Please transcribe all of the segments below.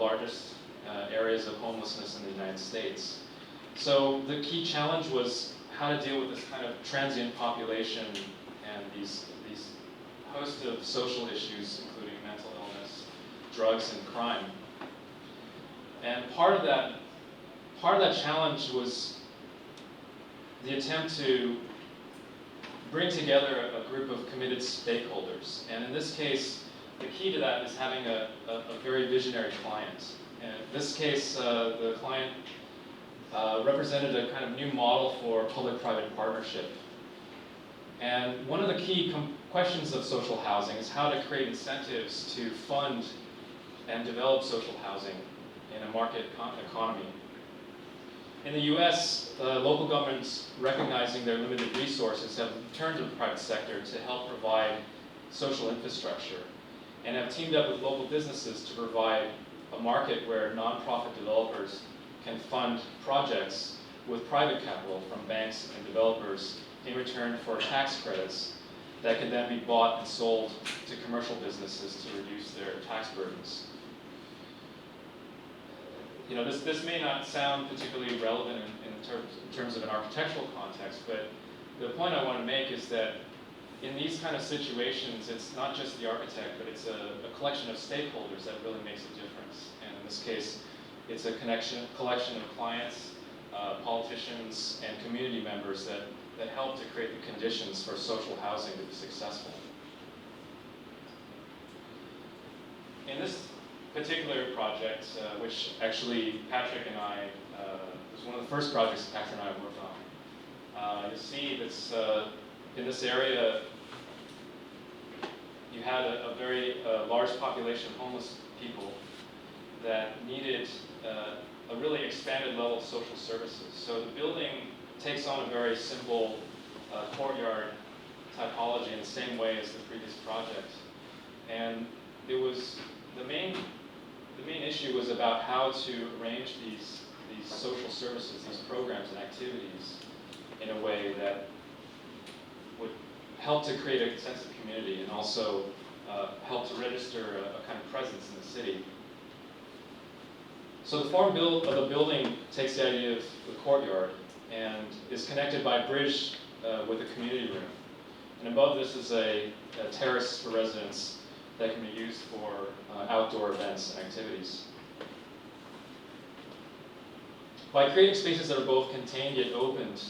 largest areas of homelessness in the United States. So the key challenge was how to deal with this kind of transient population and these host of social issues, including mental illness, drugs, and crime. And part of that challenge was the attempt to bring together a group of committed stakeholders. And in this case, the key to that is having a very visionary client. And in this case, the client represented a kind of new model for public-private partnership. And one of the key questions of social housing is how to create incentives to fund and develop social housing in a market economy. In the US, local governments, recognizing their limited resources, have turned to the private sector to help provide social infrastructure and have teamed up with local businesses to provide a market where nonprofit developers can fund projects with private capital from banks and developers in return for tax credits that can then be bought and sold to commercial businesses to reduce their tax burdens. You know, this may not sound particularly relevant in terms of an architectural context, but the point I want to make is that in these kind of situations, it's not just the architect, but it's a collection of stakeholders that really makes a difference. And in this case, it's a collection of clients, politicians, and community members that help to create the conditions for social housing to be successful. In this particular project, which actually Patrick and I, was one of the first projects Patrick and I worked on. You'll see that's, in this area, you had a very large population of homeless people that needed a really expanded level of social services. So the building takes on a very simple courtyard typology in the same way as the previous project. And it was the main issue was about how to arrange these social services, these programs and activities in a way that would help to create a sense of community and also help to register a kind of presence in the city. So the form of the building takes the idea of the courtyard and is connected by a bridge with a community room. And above this is a terrace for residents that can be used for outdoor events and activities. By creating spaces that are both contained yet opened,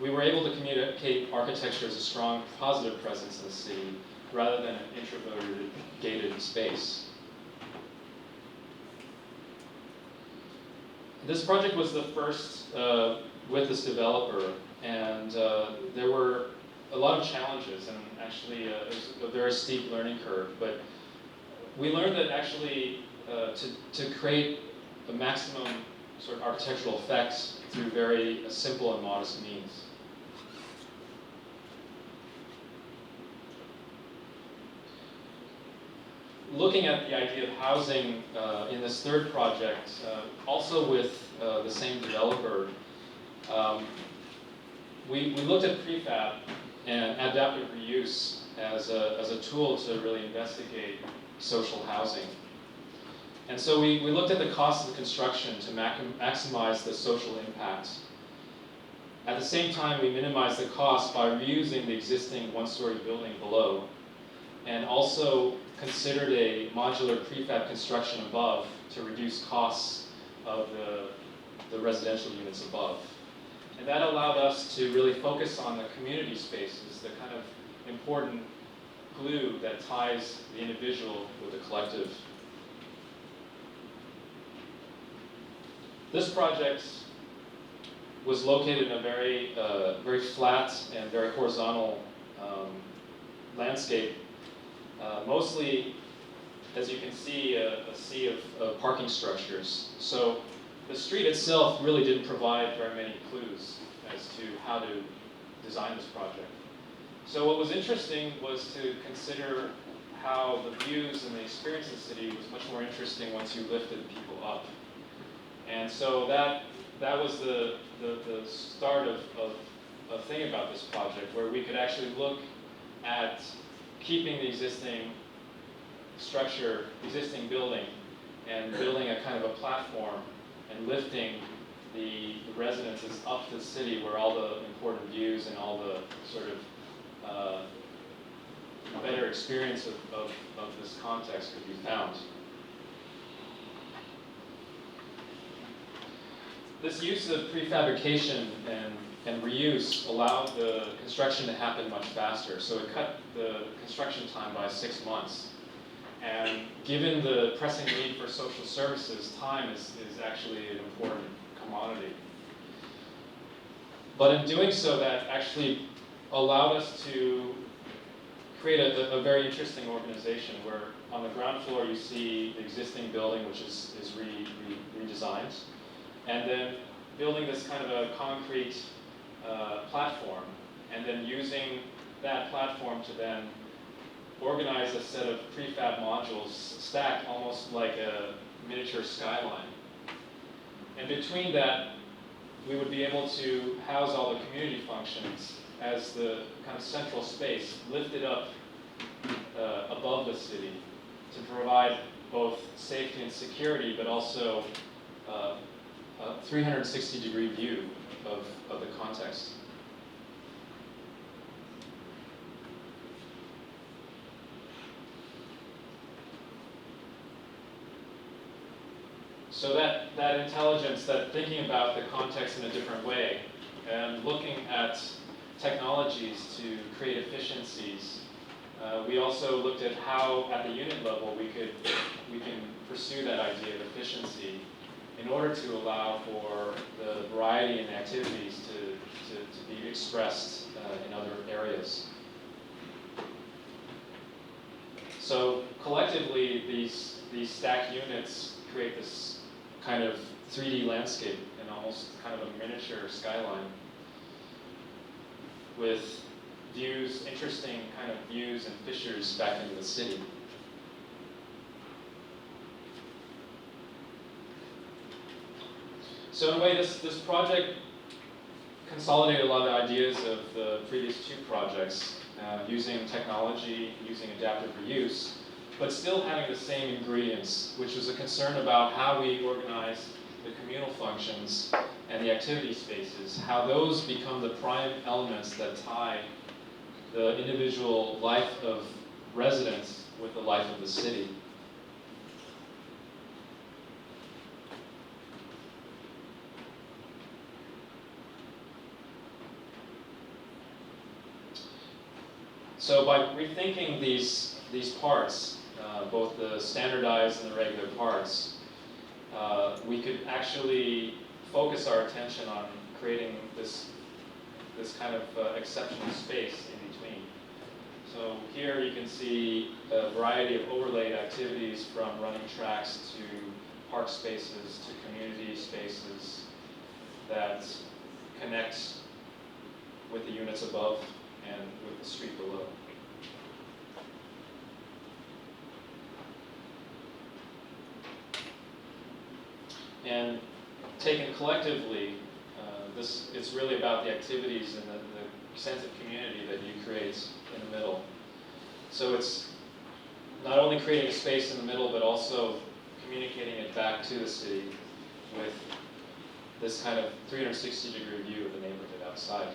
we were able to communicate architecture as a strong positive presence in the city rather than an introverted, gated space. This project was the first with this developer, and there were a lot of challenges, and actually it was a very steep learning curve. But we learned that actually to create a maximum sort of architectural effects through very simple and modest means. Looking at the idea of housing in this third project, also with the same developer, we looked at prefab and adaptive reuse as a tool to really investigate social housing. And so we looked at the cost of construction to maximize the social impact. At the same time, we minimized the cost by reusing the existing one-story building below, and also considered a modular prefab construction above to reduce costs of the residential units above. And that allowed us to really focus on the community spaces, the kind of important glue that ties the individual with the collective. This project was located in a very flat and very horizontal landscape. Mostly, as you can see, a sea of parking structures. So the street itself really didn't provide very many clues as to how to design this project. So what was interesting was to consider how the views and the experience of the city was much more interesting once you lifted people up. And so that was the start of thinking about this project, where we could actually look at keeping the existing structure, existing building, and building a kind of a platform and lifting the residences up to the city where all the important views and all the sort of better experience of this context could be found. This use of prefabrication and reuse allowed the construction to happen much faster. So it cut the construction time by 6 months. And given the pressing need for social services, time is actually an important commodity. But in doing so, that actually allowed us to create a very interesting organization where on the ground floor you see the existing building, which is redesigned, and then building this kind of a concrete platform, and then using that platform to then organize a set of prefab modules stacked almost like a miniature skyline. And between that, we would be able to house all the community functions as the kind of central space lifted up above the city to provide both safety and security, but also a 360-degree view of the context. So that intelligence, that thinking about the context in a different way, and looking at technologies to create efficiencies. We also looked at how, at the unit level, we can pursue that idea of efficiency in order to allow for the variety in activities to be expressed in other areas. So collectively, these stacked units create this kind of 3D landscape and almost kind of a miniature skyline with views, interesting kind of views and fissures back into the city. So in a way, this project consolidated a lot of ideas of the previous 2 projects, using technology, using adaptive reuse, but still having the same ingredients, which was a concern about how we organize the communal functions and the activity spaces, how those become the prime elements that tie the individual life of residents with the life of the city. So by rethinking these parts, both the standardized and the regular parts, we could actually focus our attention on creating this kind of exceptional space in between. So here you can see a variety of overlaid activities from running tracks to park spaces to community spaces that connect with the units above and with the street below. And taken collectively, it's really about the activities and the sense of community that you create in the middle. So it's not only creating a space in the middle, but also communicating it back to the city with this kind of 360-degree view of the neighborhood outside.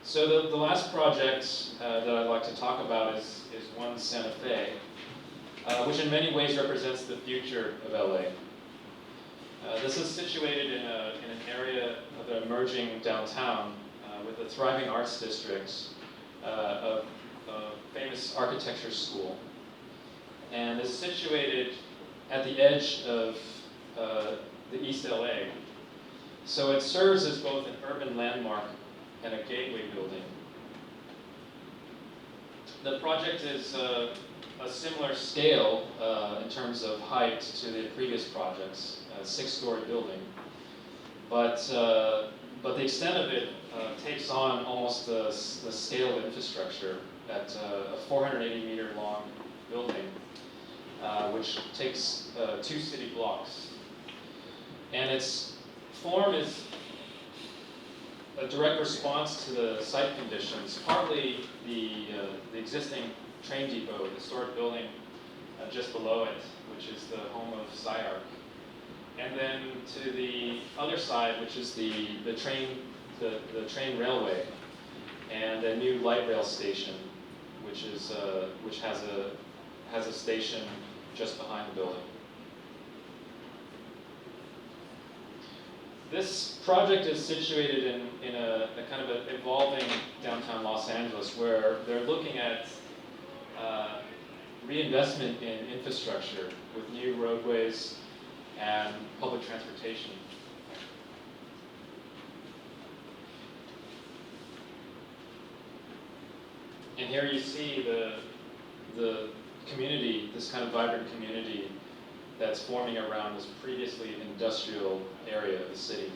So the last project that I'd like to talk about is One Santa Fe, which in many ways represents the future of LA. This is situated in an area of an emerging downtown with a thriving arts district, a famous architecture school, and is situated at the edge of the East LA. So it serves as both an urban landmark and a gateway building. The project is a similar scale in terms of height to the previous projects, a 6-story building. But the extent of it takes on almost the scale of infrastructure at a 480-meter long building, which takes 2 city blocks. And its form is a direct response to the site conditions, partly the existing train depot, the historic building just below it, which is the home of SCI-Arc. And then to the other side, which is the train railway, and a new light rail station, which has a station just behind the building. This project is situated in a kind of an evolving downtown Los Angeles, where they're looking at reinvestment in infrastructure with new roadways and public transportation. And here you see the community, this kind of vibrant community that's forming around this previously industrial area of the city.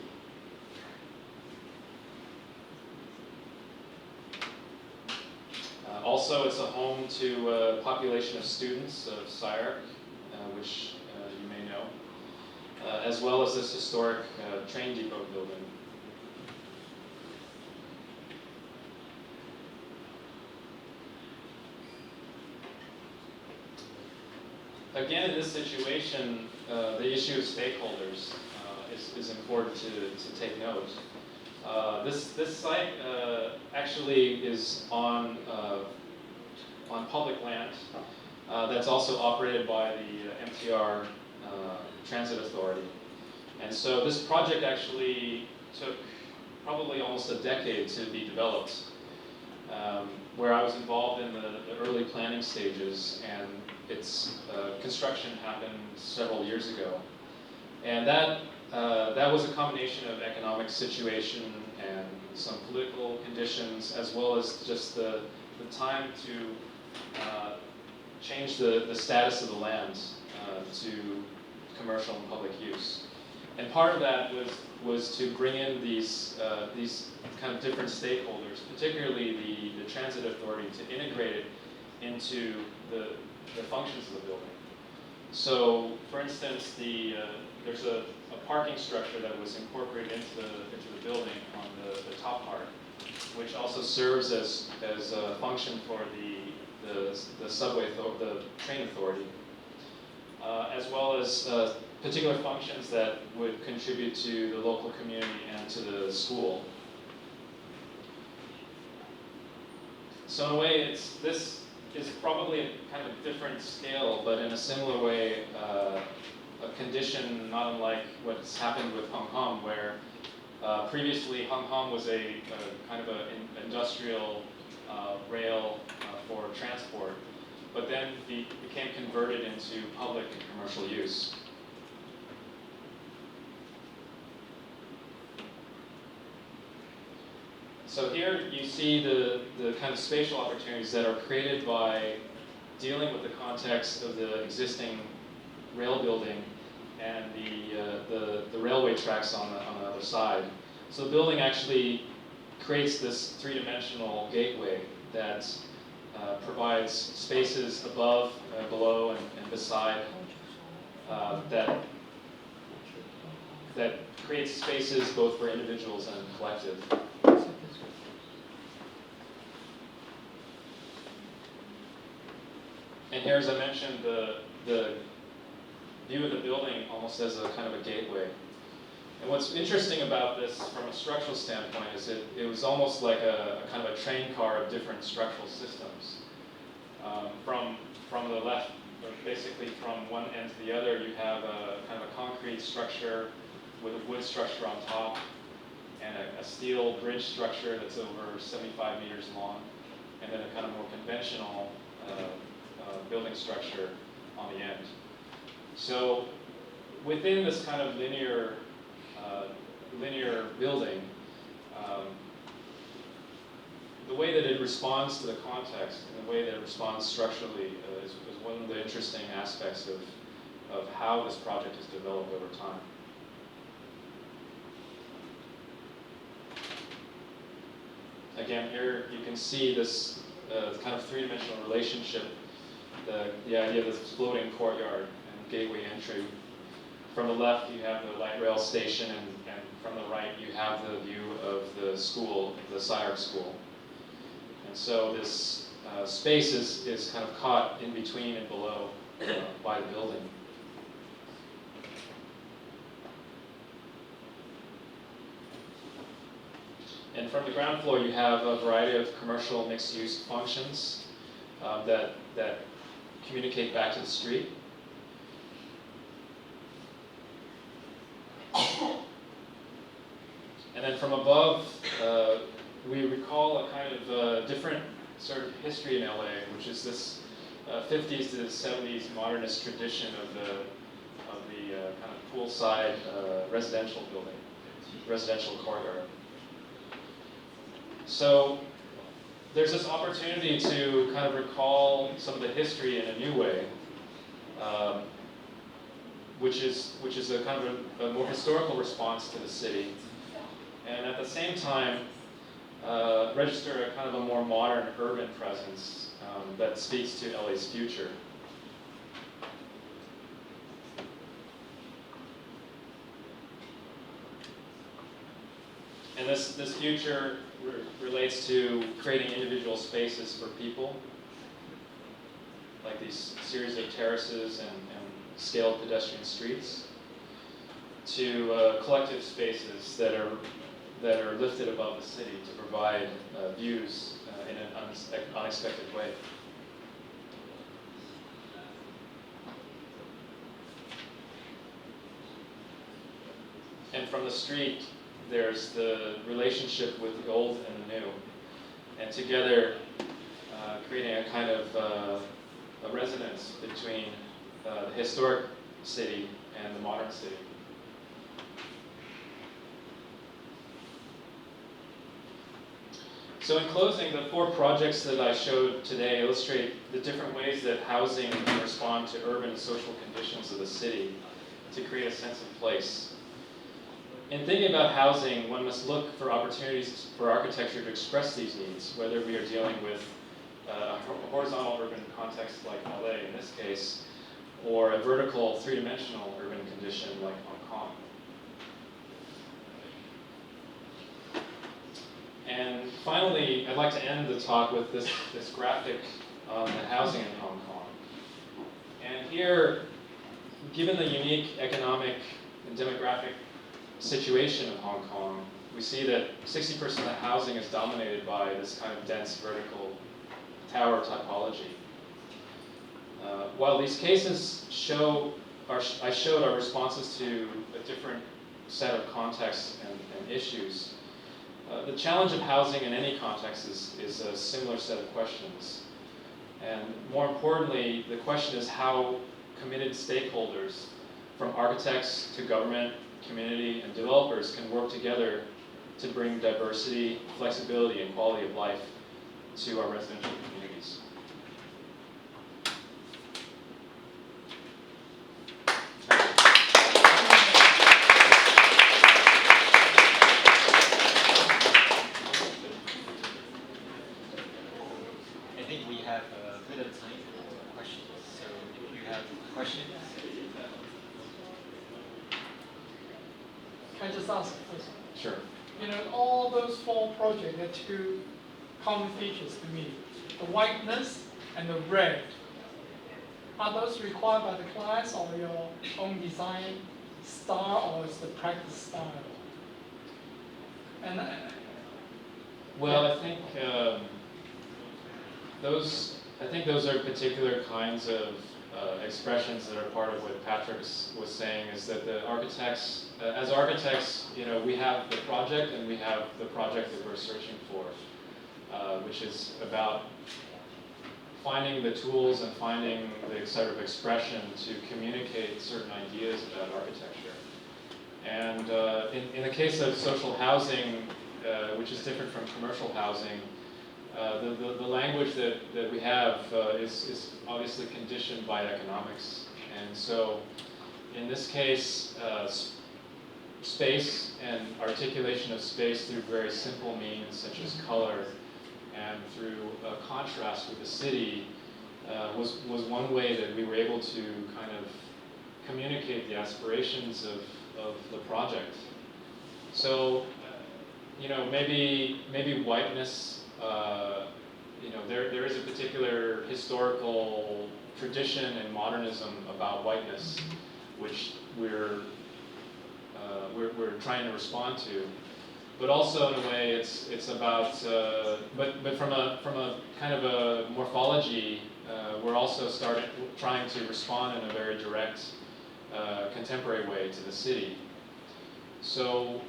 Also, it's a home to a population of students of SCI-Arc, which you may know, as well as this historic train depot building. Again, in this situation, the issue of stakeholders is important to take note. This site actually is on public land that's also operated by the MTR Transit Authority. And so this project actually took probably almost a decade to be developed, where I was involved in the early planning stages, and its construction happened several years ago. And that was a combination of economic situation and some political conditions, as well as just the time to change the status of the land to commercial and public use. And part of that was to bring in these kind of different stakeholders, particularly the transit authority, to integrate it into the functions of the building. So, for instance, there's a parking structure that was incorporated into the building on the top part, which also serves as a function for the subway, the train authority, as well as particular functions that would contribute to the local community and to the school. So in a way, this is probably a kind of different scale, but in a similar way, a condition not unlike what's happened with Hong Kong, where previously Hong Kong was a kind of an industrial rail for transport, but then became converted into public and commercial use. So here you see the kind of spatial opportunities that are created by dealing with the context of the existing rail building and the railway tracks on the other side. So the building actually creates this three-dimensional gateway that provides spaces above, below, and beside that creates spaces both for individuals and collective. And here, as I mentioned, the view of the building almost as a kind of a gateway. And what's interesting about this from a structural standpoint is it was almost like a kind of a train car of different structural systems. From the left, or basically from one end to the other, you have a kind of a concrete structure with a wood structure on top, and a steel bridge structure that's over 75 meters long, and then a kind of more conventional building structure on the end. So within this kind of linear building, the way that it responds to the context and the way that it responds structurally is one of the interesting aspects of how this project has developed over time. Again, here you can see this kind of three-dimensional relationship, the idea of this floating courtyard and gateway entry From the left, you have the light rail station, and from the right, you have the view of the school, the SciArc school. And so this space is kind of caught in between and below by the building. And from the ground floor, you have a variety of commercial mixed-use functions that communicate back to the street. And then from above, we recall a kind of different sort of history in LA, which is this 50s to 70s modernist tradition of the kind of poolside residential building, residential courtyard. So there's this opportunity to kind of recall some of the history in a new way, which is a kind of a more historical response to the city, and at the same time register a kind of a more modern urban presence that speaks to LA's future. And this future relates to creating individual spaces for people, like these series of terraces and scaled pedestrian streets, to collective spaces that are lifted above the city to provide views in an unexpected way. And from the street, there's the relationship with the old and the new, and together creating a kind of a resonance between the historic city and the modern city. So in closing, the 4 projects that I showed today illustrate the different ways that housing can respond to urban and social conditions of the city to create a sense of place. In thinking about housing, one must look for opportunities for architecture to express these needs, whether we are dealing with a horizontal urban context like LA in this case, or a vertical, three-dimensional urban condition like Hong Kong. And finally, I'd like to end the talk with this graphic on the housing in Hong Kong. And here, given the unique economic and demographic situation of Hong Kong, we see that 60% of the housing is dominated by this kind of dense vertical tower typology. While these cases I showed our responses to a different set of contexts and issues, the challenge of housing in any context is a similar set of questions. And more importantly, the question is how committed stakeholders, from architects to government, community, and developers, can work together to bring diversity, flexibility, and quality of life to our residential communities. I think we have a bit of time for questions. So if you have questions. Can I just ask a question? Sure. You know, all those 4 projects have 2 common features to me: the whiteness and the red. Are those required by the clients or your own design style, or is the practice style? And Well, I think those are particular kinds of expressions that are part of what Patrick was saying. Is that the architects, as architects, you know, we have the project and we have the project that we're searching for, which is about finding the tools and finding the sort of expression to communicate certain ideas about architecture. And in the case of social housing, which is different from commercial housing, the language that we have is obviously conditioned by economics. And so in this case, space and articulation of space through very simple means such as color and through contrast with the city was one way that we were able to kind of communicate the aspirations of the project. So, maybe whiteness, there is a particular historical tradition in modernism about whiteness, which we're trying to respond to. But also in a way, it's about, but from a kind of a morphology, we're also trying to respond in a very direct, contemporary way to the city. So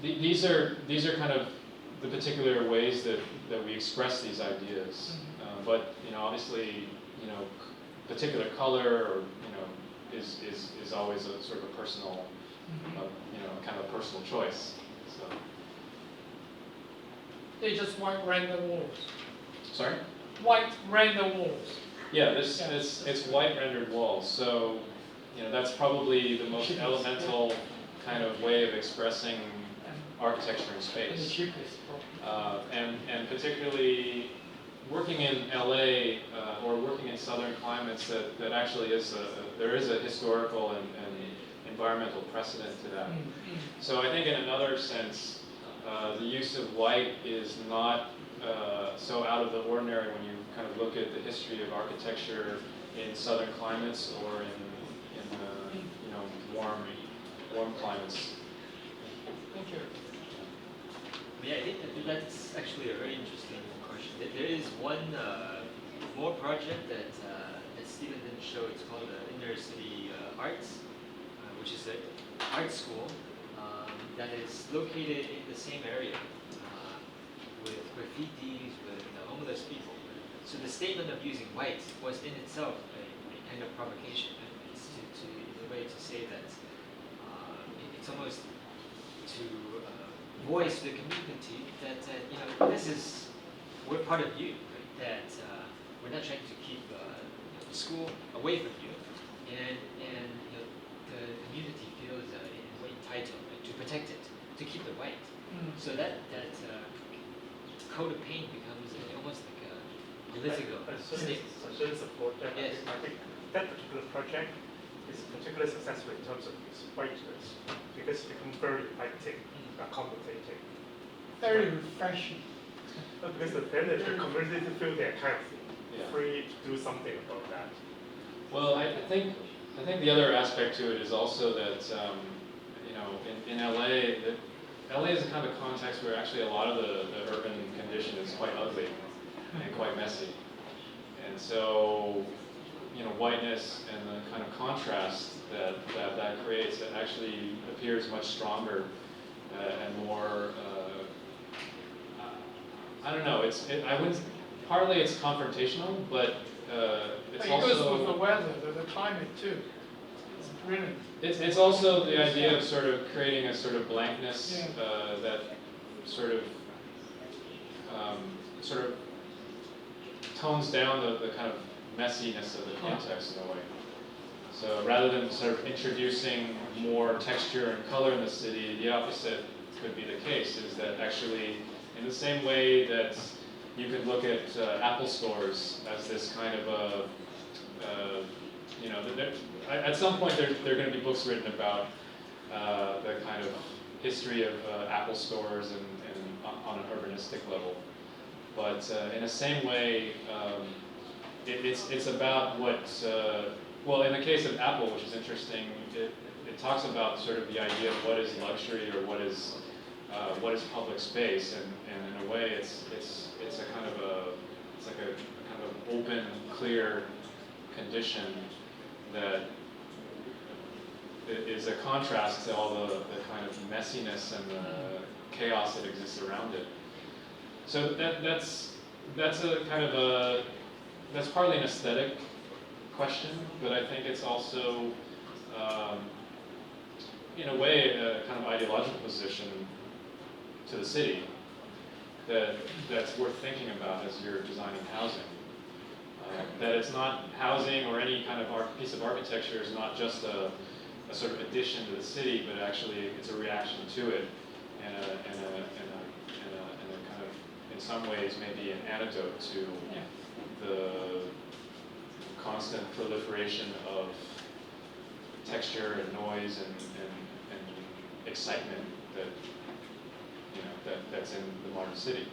these are kind of the particular ways that we express these ideas. But obviously, particular color or is always a sort of a personal, kind of a personal choice. So. They just white render walls. Sorry? White render walls. Yeah, it's white rendered walls. So, that's probably the most elemental kind of way of expressing architecture in space. And the cheapest, probably. And particularly working in LA or working in southern climates, that actually there is a historical and environmental precedent to that. So I think in another sense, the use of white is not so out of the ordinary when you kind of look at the history of architecture in southern climates or in warm climates. Thank you. Yeah, I think that's actually a very interesting question. There is one more project that Stephen didn't show. It's called Inner City Arts, which is an art school that is located in the same area with graffitis, with homeless people. So the statement of using white was in itself a kind of provocation. It's in a way to say that it's almost to voice to the community that we're part of you, right? That we're not trying to keep the school away from you, and the community feels in a way entitled, right, to protect it, to keep it white. So that coat of paint becomes almost like a political statement. I should support that. Yes. I think that particular project is particularly successful in terms of its whiteness because it becomes very inviting, accommodating. Very refreshing. Because then the community feel they're kind of free to do something about that. Well, I think the other aspect to it is also that in LA, LA is a kind of context where actually a lot of the urban condition is quite ugly and quite messy, and so whiteness and the kind of contrast that creates, it actually appears much stronger and more. I don't know. Partly it's confrontational, but it's It also. goes with the weather, the climate too. It's brilliant. It's also the idea of sort of creating a sort of blankness that sort of tones down the kind of messiness of the context in a way. So rather than sort of introducing more texture and color in the city, the opposite could be the case, is that actually in the same way that you could look at Apple stores as this kind of a, at some point there are going to be books written about the kind of history of Apple stores and on an urbanistic level. But in the same way, it's about what, well, in the case of Apple, which is interesting, it talks about sort of the idea of what is luxury or what is public space, and in a way, it's a kind of it's like a kind of open, clear condition that is a contrast to all the kind of messiness and the chaos that exists around it. So that's a kind of that's partly an aesthetic question, but I think it's also in a way a kind of ideological position to the city that's worth thinking about as you're designing housing. That it's not housing or any kind of piece of architecture is not just a sort of addition to the city, but actually it's a reaction to it, and a kind of, in some ways, maybe an antidote to the constant proliferation of texture and noise and excitement that that's in the modern city.